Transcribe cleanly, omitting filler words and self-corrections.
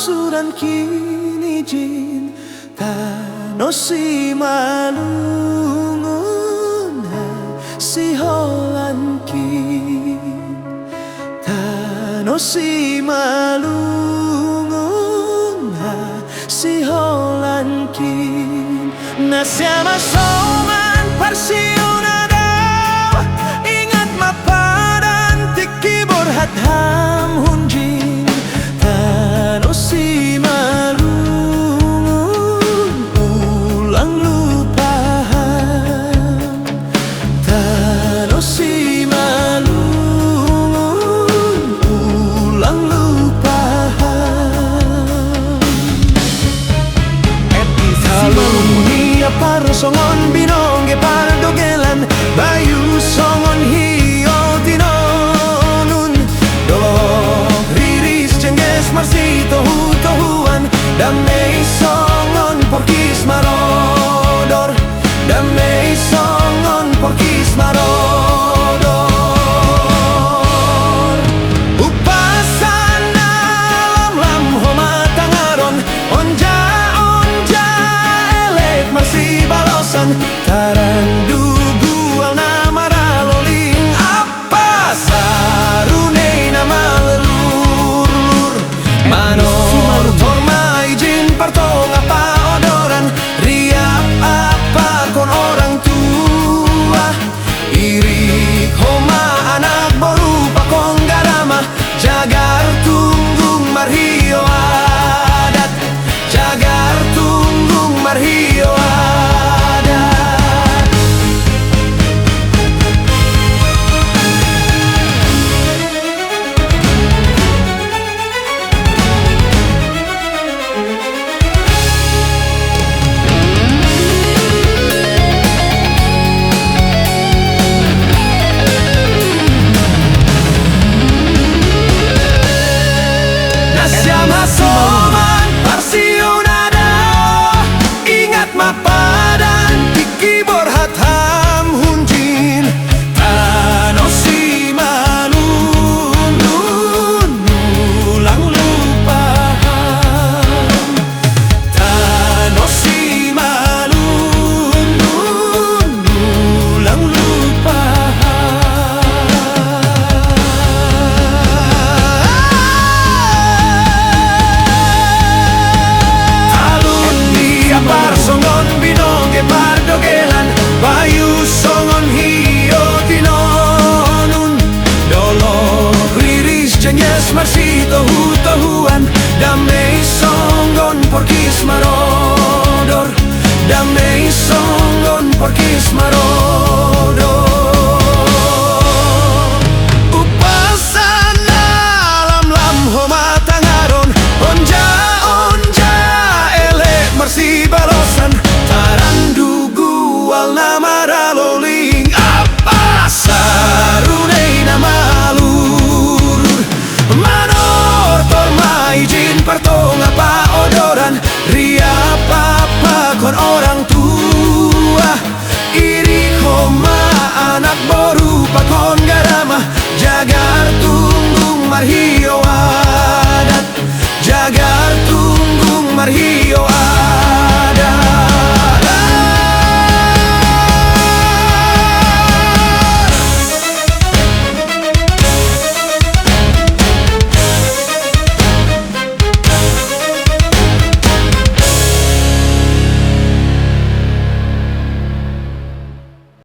suran kini jin tano si malungun si holan kin tano si malungun si holan kin na siama soman parsiuna daw ingat mapadan tiki borhat ham hunjin tano si malungun ulang lupahan tano si malungun ulang lupahan eti saluni para songon binongge para dogelan bayu songon hiyo tinonun dolok riris cengges marsito hutohuan damai songon porkis marodor damai songon porkis marodor upasana lam homa tangaron onja onja elek masih balosan tarang